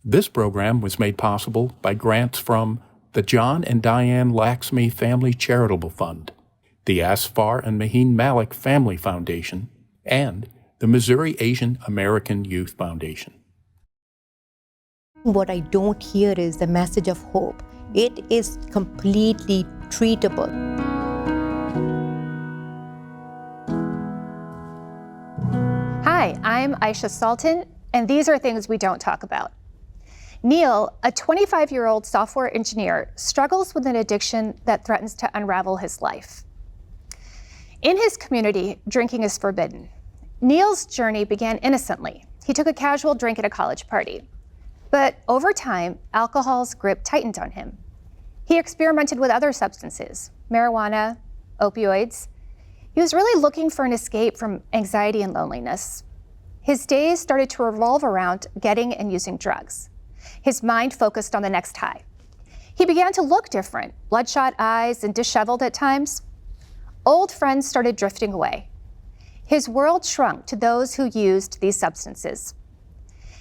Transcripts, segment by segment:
This program was made possible by grants from the John and Diane Laxmi Family Charitable Fund, the Asfar and Maheen Malik Family Foundation, and the Missouri Asian American Youth Foundation. What I don't hear is the message of hope. It is completely treatable. Hi, I'm Aisha Sultan, and these are things we don't talk about. Neil, a 25-year-old software engineer, struggles with an addiction that threatens to unravel his life. In his community, drinking is forbidden. Neil's journey began innocently. He took a casual drink at a college party. But over time, alcohol's grip tightened on him. He experimented with other substances, marijuana, opioids. He was really looking for an escape from anxiety and loneliness. His days started to revolve around getting and using drugs. His mind focused on the next high. He began to look different, bloodshot eyes and disheveled at times. Old friends started drifting away. His world shrunk to those who used these substances.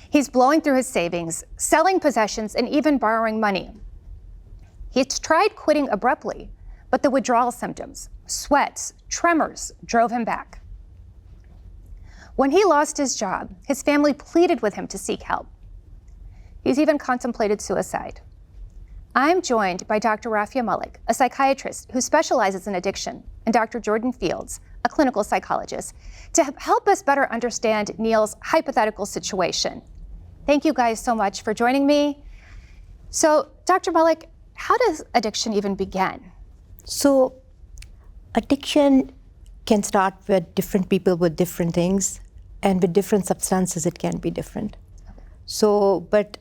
He's blowing through his savings, selling possessions, and even borrowing money. He's tried quitting abruptly, but the withdrawal symptoms, sweats, tremors, drove him back. When he lost his job, his family pleaded with him to seek help. He's even contemplated suicide. I'm joined by Dr. Raafea Malik, a psychiatrist who specializes in addiction, and Dr. Jordan Fields, a clinical psychologist, to help us better understand Neil's hypothetical situation. Thank you guys so much for joining me. So, Dr. Malik, how does addiction even begin? So, addiction can start with different people with different things, and with different substances it can be different. So, but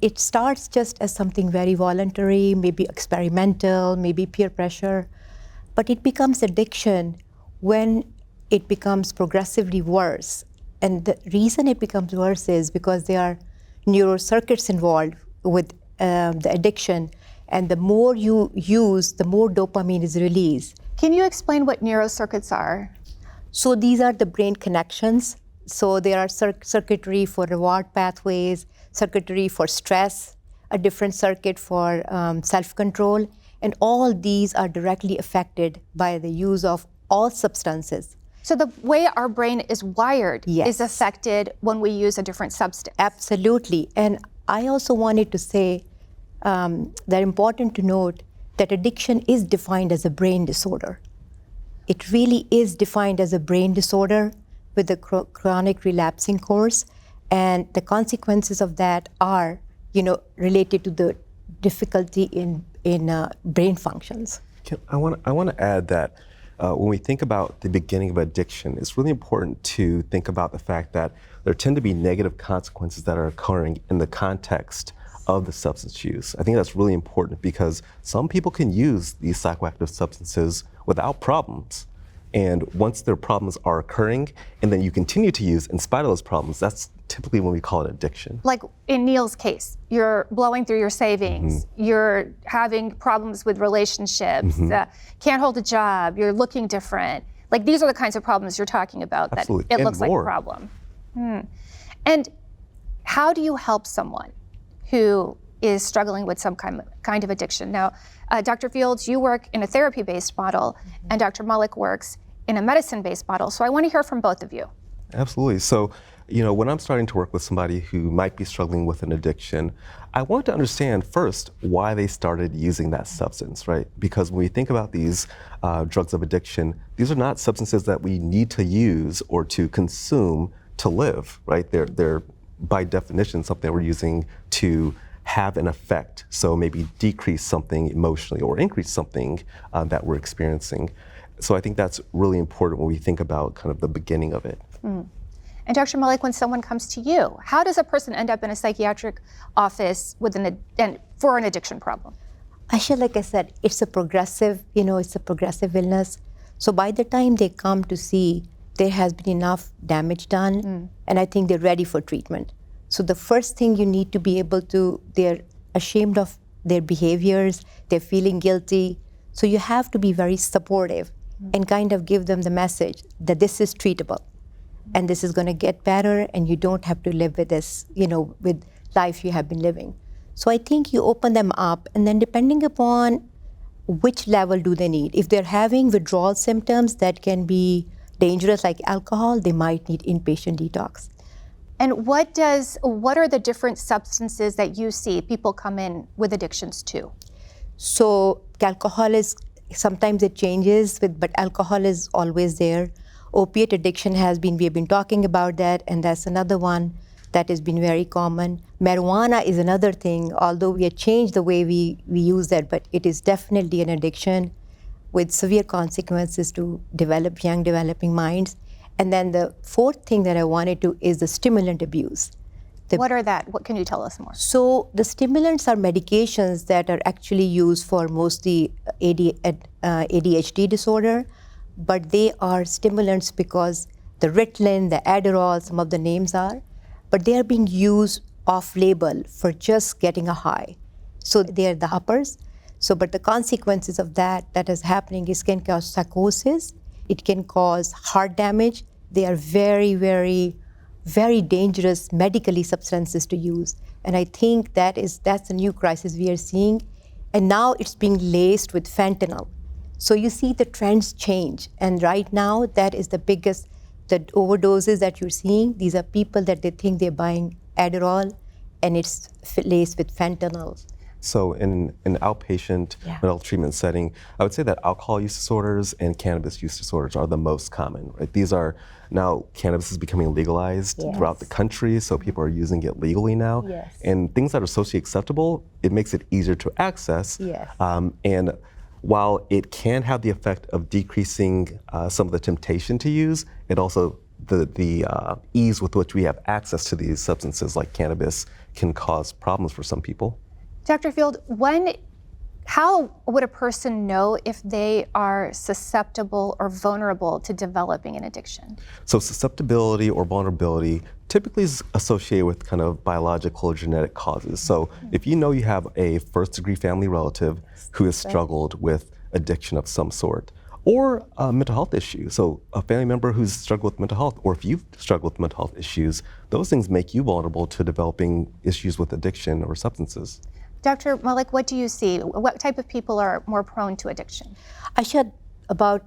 it starts just as something very voluntary, maybe experimental, maybe peer pressure, but it becomes addiction when it becomes progressively worse. And the reason it becomes worse is because there are neurocircuits involved with the addiction, and the more you use, the more dopamine is released. Can you explain what neurocircuits are? So these are the brain connections. So there are circuitry for reward pathways, circuitry for stress, a different circuit for self-control, and all these are directly affected by the use of all substances. So the way our brain is wired Yes. is affected when we use a different substance. Absolutely. And I also wanted to say that important to note that addiction is defined as a brain disorder. It really is defined as a brain disorder with a chronic relapsing course, and the consequences of that are, related to the difficulty in brain functions. I want to add that when we think about the beginning of addiction, it's really important to think about the fact that there tend to be negative consequences that are occurring in the context of the substance use. I think that's really important because some people can use these psychoactive substances without problems. And once their problems are occurring, and then you continue to use in spite of those problems, that's typically when we call it addiction. Like in Neil's case, you're blowing through your savings, you're having problems with relationships, can't hold a job, you're looking different. Like these are the kinds of problems you're talking about that Absolutely. it And looks like more. a problem. And how do you help someone who is struggling with some kind of addiction? Now, Dr. Fields, you work in a therapy-based model, and Dr. Malik works in a medicine-based model. So I want to hear from both of you. Absolutely. So, when I'm starting to work with somebody who might be struggling with an addiction, I want to understand first why they started using that substance, right? Because when we think about these drugs of addiction, these are not substances that we need to use or to consume to live, right? They're by definition something we're using to have an effect. So maybe decrease something emotionally or increase something that we're experiencing. So I think that's really important when we think about kind of the beginning of it. And Dr. Malik, when someone comes to you, how does a person end up in a psychiatric office for an addiction problem? Aisha, like I said, it's a progressive illness. So by the time they come to see, there has been enough damage done, and I think they're ready for treatment. So the first thing you need to be able to, they're ashamed of their behaviors, they're feeling guilty. So you have to be very supportive and kind of give them the message that this is treatable. and this is going to get better, and you don't have to live with this, with life you have been living. So I think you open them up, and then depending upon which level do they need. If they're having withdrawal symptoms that can be dangerous, like alcohol, they might need inpatient detox. And what are the different substances that you see people come in with addictions to? So alcohol is, sometimes it changes, but alcohol is always there. Opiate addiction we have been talking about that, and that's another one that has been very common. Marijuana is another thing, although we have changed the way we use that, but it is definitely an addiction with severe consequences to young developing minds. And then the fourth thing that I wanted to is the stimulant abuse. What are that? What can you tell us more? So the stimulants are medications that are actually used for mostly ADHD disorder, but they are stimulants because the Ritalin, the Adderall, some of the names are, but they are being used off-label for just getting a high. So they are the uppers. So, but the consequences of that is happening is can cause psychosis. It can cause heart damage. They are very, very, very dangerous medically substances to use. And I think that's the new crisis we are seeing. And now it's being laced with fentanyl. So you see the trends change. And right now, that is the biggest, the overdoses that you're seeing. These are people that they think they're buying Adderall, and it's laced with fentanyl. So in an outpatient mental treatment setting, I would say that alcohol use disorders and cannabis use disorders are the most common, right? These are, now cannabis is becoming legalized throughout the country, so people are using it legally now. Yes. And things that are socially acceptable, it makes it easier to access. Yes. And while it can have the effect of decreasing some of the temptation to use, it also, the ease with which we have access to these substances like cannabis can cause problems for some people. Dr. Field, how would a person know if they are susceptible or vulnerable to developing an addiction? So susceptibility or vulnerability typically is associated with kind of biological or genetic causes. So if you know you have a first-degree family relative who has struggled with addiction of some sort, or a mental health issue, so a family member who's struggled with mental health, or if you've struggled with mental health issues, those things make you vulnerable to developing issues with addiction or substances. Dr. Malik, what do you see? What type of people are more prone to addiction? Aisha,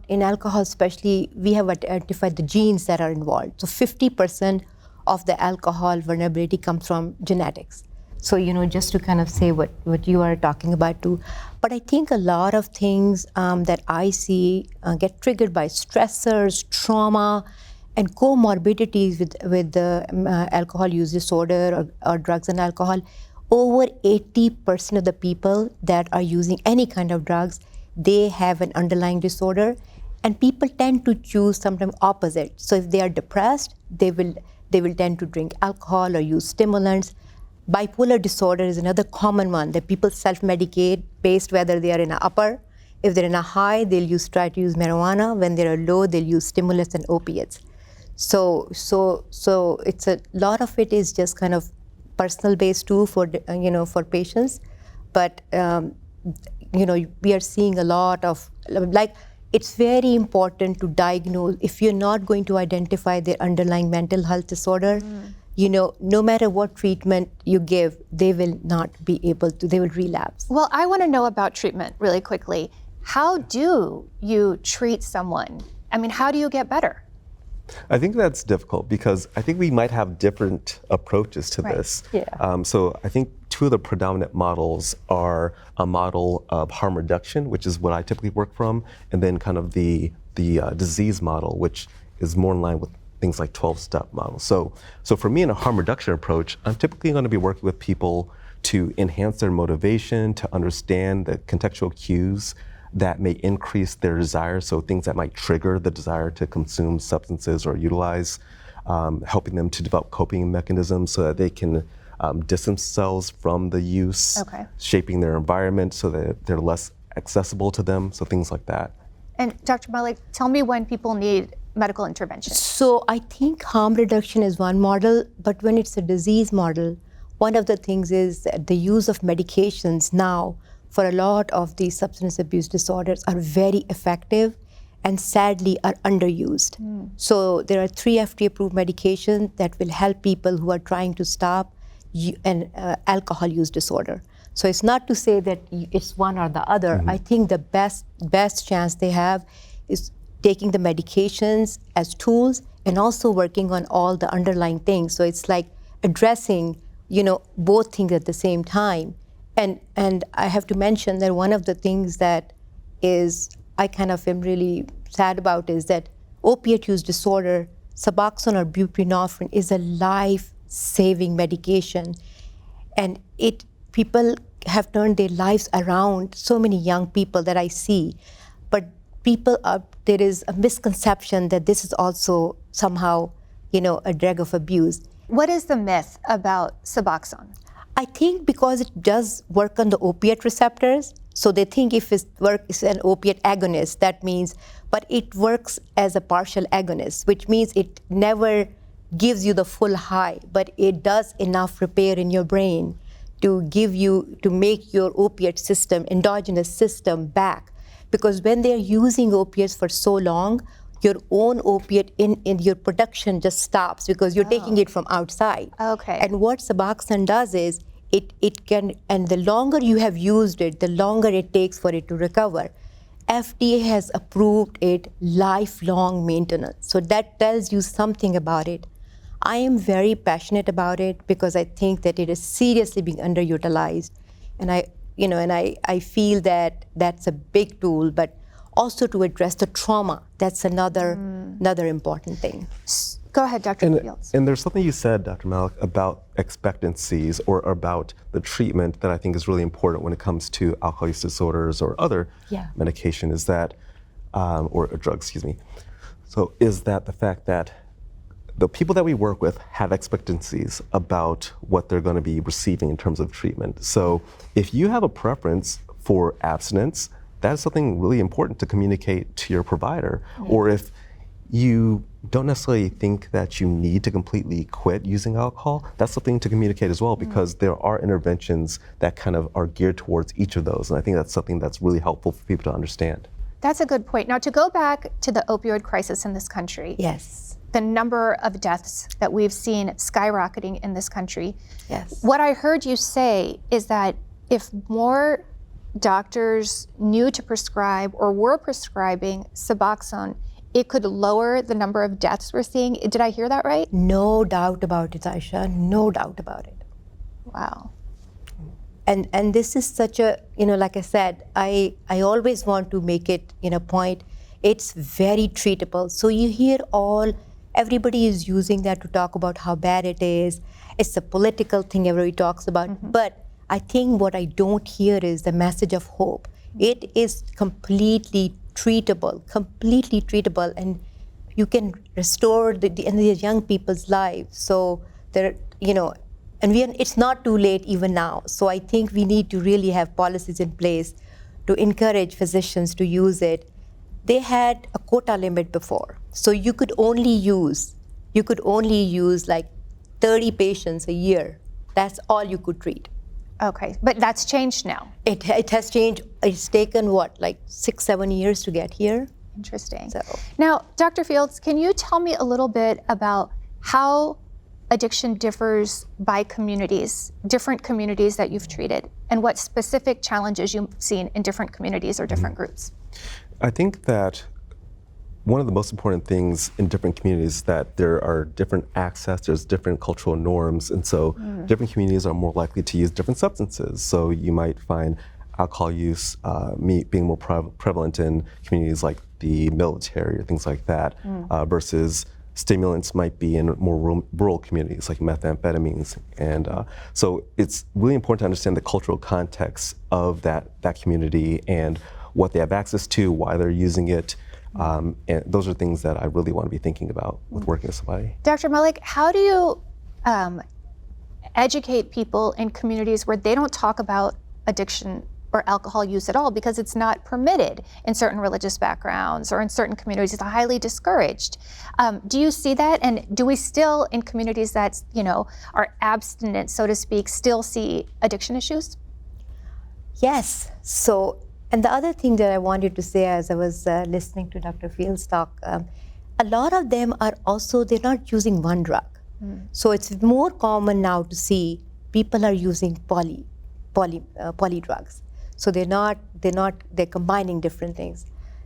in alcohol especially, we have identified the genes that are involved. So 50% of the alcohol vulnerability comes from genetics. So, just to kind of say what you are talking about too. But I think a lot of things that I see get triggered by stressors, trauma, and comorbidities with the alcohol use disorder or drugs and alcohol. Over 80% of the people that are using any kind of drugs, they have an underlying disorder, and people tend to choose sometimes opposite. So if they are depressed, they will tend to drink alcohol or use stimulants. Bipolar disorder is another common one that people self-medicate based whether they are in an upper. If they're in a high, they'll try to use marijuana. When they're low, they'll use stimulants and opiates. So it's a lot of it is just kind of personal based too for patients, but we are seeing a lot of it's very important to diagnose. If you're not going to identify their underlying mental health disorder, no matter what treatment you give, they will not be able to. They will relapse. Well, I want to know about treatment really quickly. How do you treat someone? I mean, how do you get better? I think that's difficult because I think we might have different approaches to this. Yeah. So I think two of the predominant models are a model of harm reduction, which is what I typically work from, and then kind of the disease model, which is more in line with things like 12-step models. So for me in a harm reduction approach, I'm typically going to be working with people to enhance their motivation, to understand the contextual cues that may increase their desire, so things that might trigger the desire to consume substances or utilize, helping them to develop coping mechanisms so that they can distance themselves from the use, shaping their environment so that they're less accessible to them, so things like that. And Dr. Malik, tell me when people need medical intervention. So I think harm reduction is one model, but when it's a disease model, one of the things is that the use of medications now for a lot of these substance abuse disorders are very effective, and sadly are underused. So there are 3 FDA-approved medications that will help people who are trying to stop an alcohol use disorder. So it's not to say that it's one or the other. I think the best chance they have is taking the medications as tools and also working on all the underlying things. So it's like addressing, both things at the same time. And I have to mention that one of the things that I kind of am really sad about is that opiate use disorder, Suboxone or buprenorphine is a life-saving medication. And people have turned their lives around, so many young people that I see. But there is a misconception that this is also somehow, a drug of abuse. What is the myth about Suboxone? I think because it does work on the opiate receptors, so they think if it's an opiate agonist, that means, but it works as a partial agonist, which means it never gives you the full high, but it does enough repair in your brain to make your opiate system, endogenous system back. Because when they're using opiates for so long, your own opiate in your production just stops because you're taking it from outside. Okay. And what Suboxone does is it can, and the longer you have used it, the longer it takes for it to recover. FDA has approved it lifelong maintenance. So that tells you something about it. I am very passionate about it because I think that it is seriously being underutilized. And I feel that that's a big tool, but also to address the trauma, that's another important thing. Go ahead, Dr. Fields. And there's something you said, Dr. Malik, about expectancies or about the treatment that I think is really important when it comes to alcohol use disorders or other medication is that, or drugs, excuse me. So is that the fact that the people that we work with have expectancies about what they're going to be receiving in terms of treatment. So if you have a preference for abstinence, that's something really important to communicate to your provider. Or if you don't necessarily think that you need to completely quit using alcohol, that's something to communicate as well, because there are interventions that kind of are geared towards each of those. And I think that's something that's really helpful for people to understand. That's a good point. Now, to go back to the opioid crisis in this country. Yes. The number of deaths that we've seen skyrocketing in this country. Yes. What I heard you say is that if more doctors knew to prescribe or were prescribing Suboxone, it could lower the number of deaths we're seeing. Did I hear that right? No doubt about it, Aisha. No doubt about it. Wow. And this is such a, like I said, I always want to make it, point. It's very treatable. So you hear everybody is using that to talk about how bad it is. It's a political thing everybody talks about. But I think what I don't hear is the message of hope. It is completely treatable, and you can restore these young people's lives. So it's not too late even now. So I think we need to really have policies in place to encourage physicians to use it. They had a quota limit before, so you could only use like 30 patients a year. That's all you could treat. Okay, but that's changed now. It has changed. It's taken like 6-7 years to get here. Interesting. So. Now, Dr. Fields, can you tell me a little bit about how addiction differs by communities, different communities that you've treated, and what specific challenges you've seen in different communities or different groups? I think that one of the most important things in different communities is that there are different access, there's different cultural norms, and so different communities are more likely to use different substances. So you might find alcohol use being more prevalent in communities like the military or things like that, versus stimulants might be in more rural communities like methamphetamines. And so it's really important to understand the cultural context of that community and what they have access to, why they're using it. And those are things that I really want to be thinking about with working with somebody. Dr. Malik, how do you educate people in communities where they don't talk about addiction or alcohol use at all because it's not permitted in certain religious backgrounds or in certain communities? It's highly discouraged. Do you see that? And do we still, in communities that are abstinent, so to speak, still see addiction issues? Yes. So And the other thing that I wanted to say as I was listening to Dr. Fields talk, a lot of them are also, they're not using one drug. So it's more common now to see people are using poly drugs. So they're combining different things.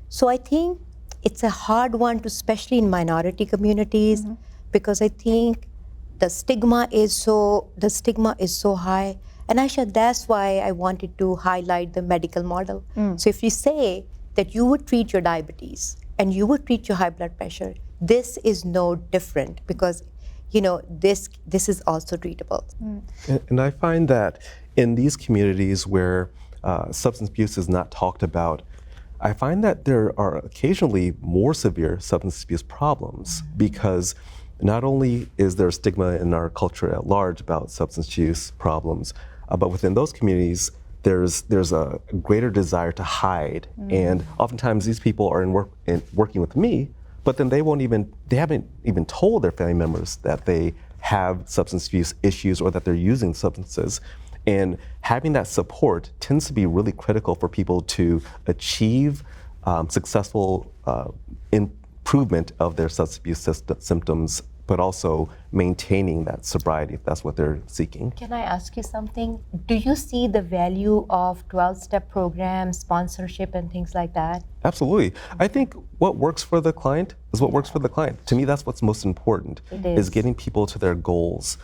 So I think it's a hard one to, especially in minority communities, because I think the stigma is so high. And Aisha, that's why I wanted to highlight the medical model. So if you say that you would treat your diabetes and you would treat your high blood pressure, this is no different, because this is also treatable. And I find that in these communities where substance abuse is not talked about, I find that there are occasionally more severe substance abuse problems, because not only is there stigma in our culture at large about substance use problems, but within those communities, there's a greater desire to hide. And oftentimes these people are working with me, but then they haven't even told their family members that they have substance abuse issues or that they're using substances. And having that support tends to be really critical for people to achieve successful improvement of their substance abuse symptoms, but also maintaining that sobriety if that's what they're seeking. Can I ask you something? Do you see the value of 12-step programs, sponsorship, and things like that? Absolutely. I think what works for the client is what works for the client. To me, that's what's most important, is getting people to their goals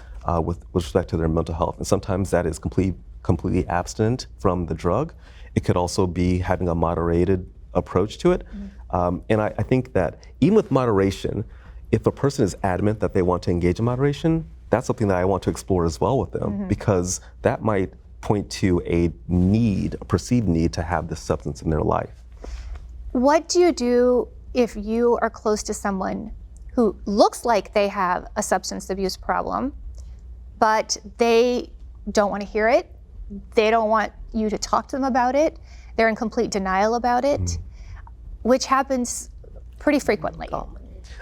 with respect to their mental health. And sometimes that is completely abstinent from the drug. It could also be having a moderated approach to it. And I think that even with moderation, if a person is adamant that they want to engage in moderation, that's something that I want to explore as well with them, because that might point to a perceived need to have this substance in their life. What do you do if you are close to someone who looks like they have a substance abuse problem, but they don't want to hear it? They don't want you to talk to them about it. They're in complete denial about it, which happens pretty frequently.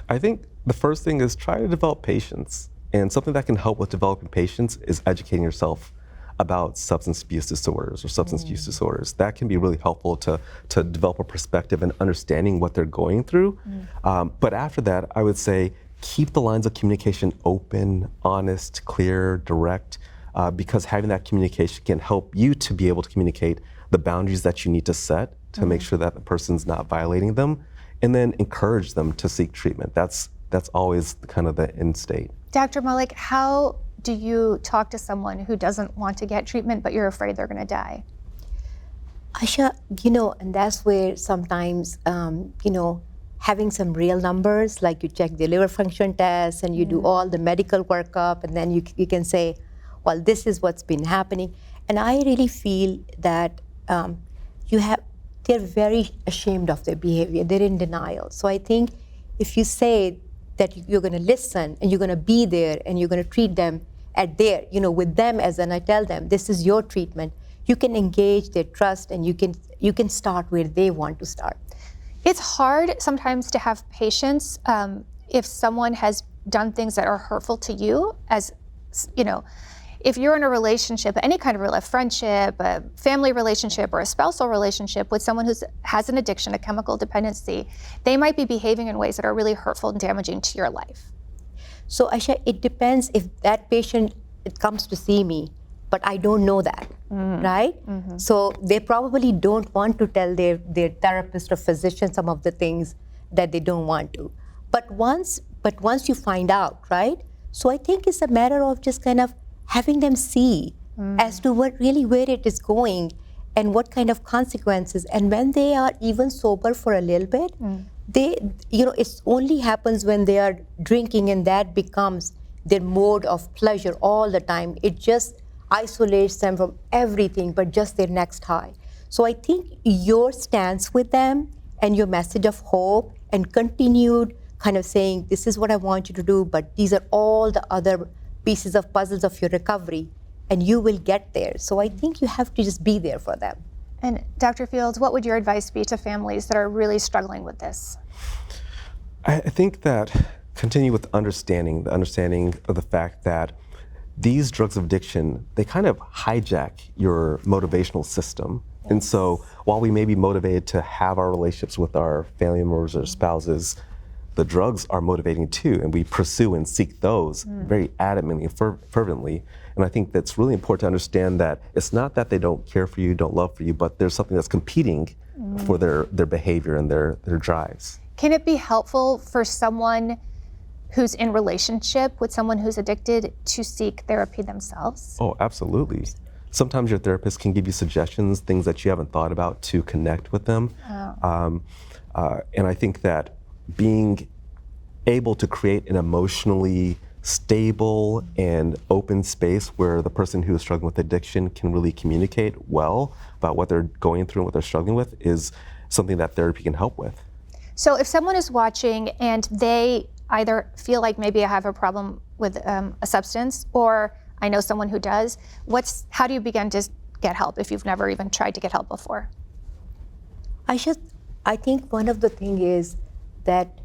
I think the first thing is try to develop patience. And something that can help with developing patience is educating yourself about substance abuse disorders or substance use disorders. That can be really helpful to develop a perspective and understanding what they're going through. But after that, I would say keep the lines of communication open, honest, clear, direct, because having that communication can help you to be able to communicate the boundaries that you need to set to make sure that the person's not violating them, and then encourage them to seek treatment. That's always kind of the end state. Dr. Malik, how do you talk to someone who doesn't want to get treatment, but you're afraid they're going to die? Aisha, and that's where sometimes, having some real numbers, like you check the liver function tests and you do all the medical workup, and then you can say, well, this is what's been happening. And I really feel that they're very ashamed of their behavior. They're in denial. So I think if you say that you're going to listen and you're going to be there and you're going to treat them with them as in I tell them, this is your treatment, you can engage their trust and you can start where they want to start. It's hard sometimes to have patience if someone has done things that are hurtful to you, if you're in a relationship, any kind of a friendship, a family relationship, or a spousal relationship with someone who has an addiction, a chemical dependency, they might be behaving in ways that are really hurtful and damaging to your life. So Aisha, it depends if that patient comes to see me, but I don't know that, right? So they probably don't want to tell their therapist or physician some of the things that they don't want to. But once you find out, right? So I think it's a matter of just kind of having them see as to where it is going and what kind of consequences. And when they are even sober for a little bit, it only happens when they are drinking and that becomes their mode of pleasure all the time. It just isolates them from everything but just their next high. So I think your stance with them and your message of hope and continued kind of saying, this is what I want you to do, but these are all the other pieces of puzzles of your recovery, and you will get there. So I think you have to just be there for them. And Dr. Fields, what would your advice be to families that are really struggling with this? I think that continue with the understanding of the fact that these drugs of addiction, they kind of hijack your motivational system. And so while we may be motivated to have our relationships with our family members or spouses, the drugs are motivating too, and we pursue and seek those very adamantly and fervently. And I think that's really important to understand that it's not that they don't care for you, don't love for you, but there's something that's competing for their behavior and their drives. Can it be helpful for someone who's in relationship with someone who's addicted to seek therapy themselves? Oh, absolutely. Sometimes your therapist can give you suggestions, things that you haven't thought about to connect with them. And I think that being able to create an emotionally stable and open space where the person who is struggling with addiction can really communicate well about what they're going through and what they're struggling with is something that therapy can help with. So if someone is watching and they either feel like maybe I have a problem with a substance, or I know someone who does, how do you begin to get help if you've never even tried to get help before? I think one of the things is that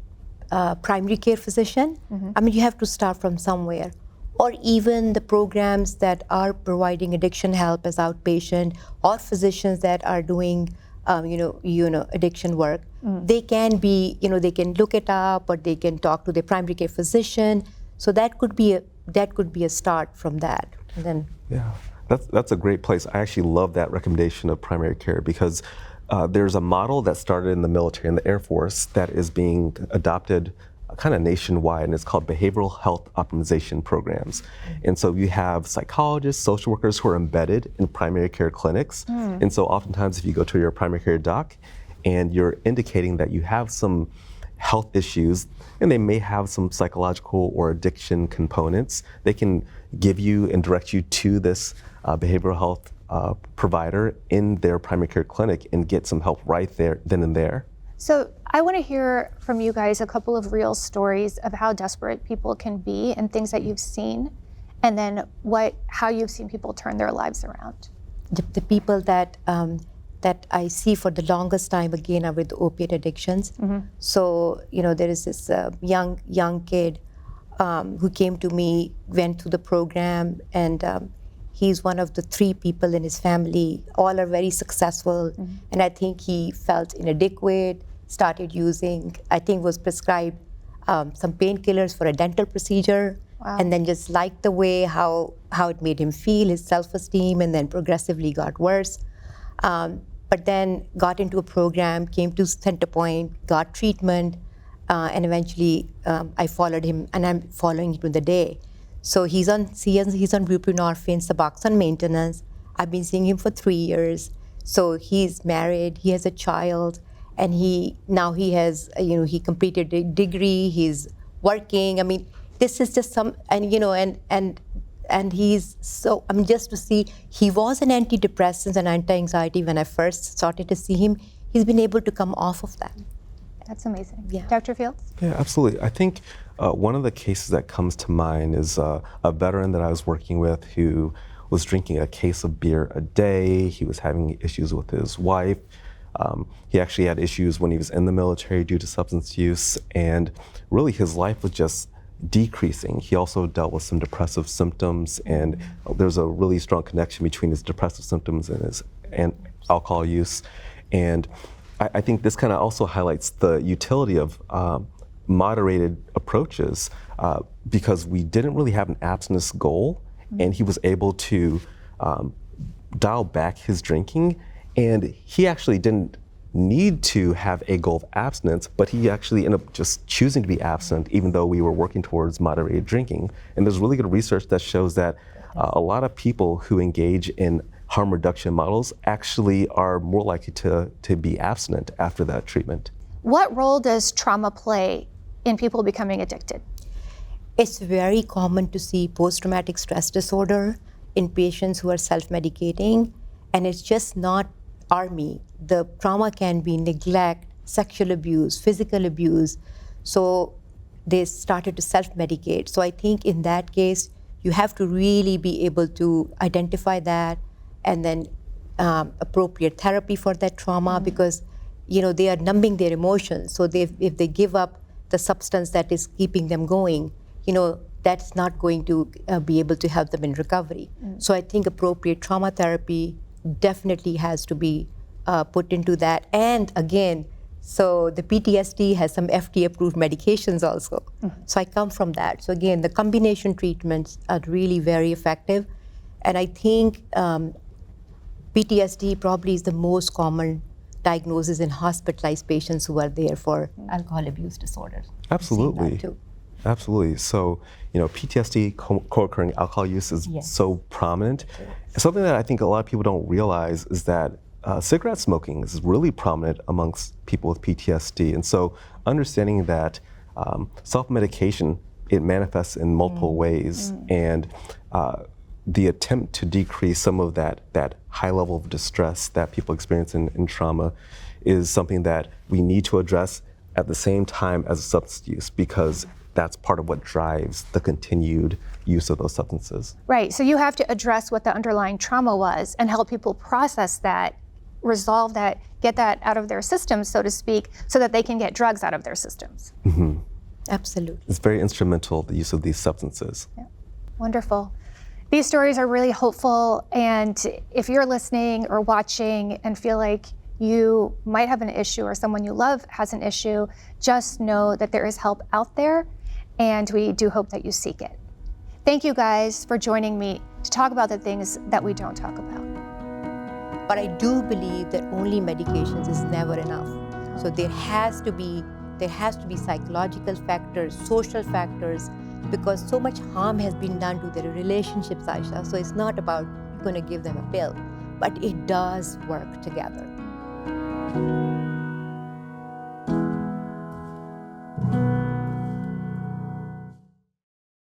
primary care physician, I mean, you have to start from somewhere. Or even the programs that are providing addiction help as outpatient, or physicians that are doing, addiction work. They can be, they can look it up, or they can talk to their primary care physician. So that could be a start from that. And then, yeah, that's a great place. I actually love that recommendation of primary care because there's a model that started in the military and the Air Force that is being adopted kind of nationwide, and it's called behavioral health optimization programs. And so you have psychologists, social workers who are embedded in primary care clinics. And so oftentimes if you go to your primary care doc and you're indicating that you have some health issues, and they may have some psychological or addiction components, they can give you and direct you to this behavioral health provider in their primary care clinic and get some help right there, then and there. So I want to hear from you guys a couple of real stories of how desperate people can be and things that you've seen, and then how you've seen people turn their lives around. the people that I see for the longest time, again, are with opiate addictions. So, there is this young kid who came to me, went through the program, and he's one of the 3 people in his family. All are very successful, and I think he felt inadequate, started using, I think was prescribed some painkillers for a dental procedure, and then just liked the way how it made him feel, his self-esteem, and then progressively got worse. But then got into a program, came to Centerpoint, got treatment, and eventually I followed him, and I'm following him to the day. So he's on buprenorphine, Suboxone maintenance. I've been seeing him for 3 years. So he's married, he has a child, and he has, he completed a degree, he's working. I mean, this is just and he's so, just to see, he was on antidepressants and anti-anxiety when I first started to see him. He's been able to come off of that. That's amazing. Yeah. Dr. Fields? Yeah, absolutely. I think one of the cases that comes to mind is a veteran that I was working with who was drinking a case of beer a day. He was having issues with his wife. He actually had issues when he was in the military due to substance use, and really his life was just decreasing. He also dealt with some depressive symptoms, and there's a really strong connection between his depressive symptoms and his alcohol use. And I think this kind of also highlights the utility of moderated approaches because we didn't really have an abstinence goal, and he was able to dial back his drinking, and he actually didn't need to have a goal of abstinence, but he actually ended up just choosing to be abstinent even though we were working towards moderated drinking. And there's really good research that shows that a lot of people who engage in harm reduction models actually are more likely to be abstinent after that treatment. What role does trauma play in people becoming addicted? It's very common to see post-traumatic stress disorder in patients who are self-medicating, and it's just not army. The trauma can be neglect, sexual abuse, physical abuse. So they started to self-medicate. So I think in that case, you have to really be able to identify that, and then appropriate therapy for that trauma, because they are numbing their emotions. So if they give up the substance that is keeping them going, that's not going to be able to help them in recovery. So I think appropriate trauma therapy definitely has to be put into that. And again, so the PTSD has some FDA-approved medications also. So I come from that. So again, the combination treatments are really very effective. And I think PTSD probably is the most common diagnosis in hospitalized patients who are there for alcohol abuse disorders. Absolutely. I've seen that too. Absolutely. So, PTSD, co-occurring alcohol use is so prominent. Something that I think a lot of people don't realize is that cigarette smoking is really prominent amongst people with PTSD. And so understanding that self-medication, it manifests in multiple ways. And the attempt to decrease some of that high level of distress that people experience in trauma is something that we need to address at the same time as substance use, because that's part of what drives the continued use of those substances. Right, so you have to address what the underlying trauma was and help people process that, resolve that, get that out of their systems, so to speak, so that they can get drugs out of their systems. Absolutely. It's very instrumental, the use of these substances. Yeah. Wonderful. These stories are really hopeful, and if you're listening or watching and feel like you might have an issue or someone you love has an issue, just know that there is help out there, and we do hope that you seek it. Thank you guys for joining me to talk about the things that we don't talk about. But I do believe that only medications is never enough. So there has to be psychological factors, social factors, because so much harm has been done to their relationships, Aisha. So it's not about you're going to give them a pill, but it does work together.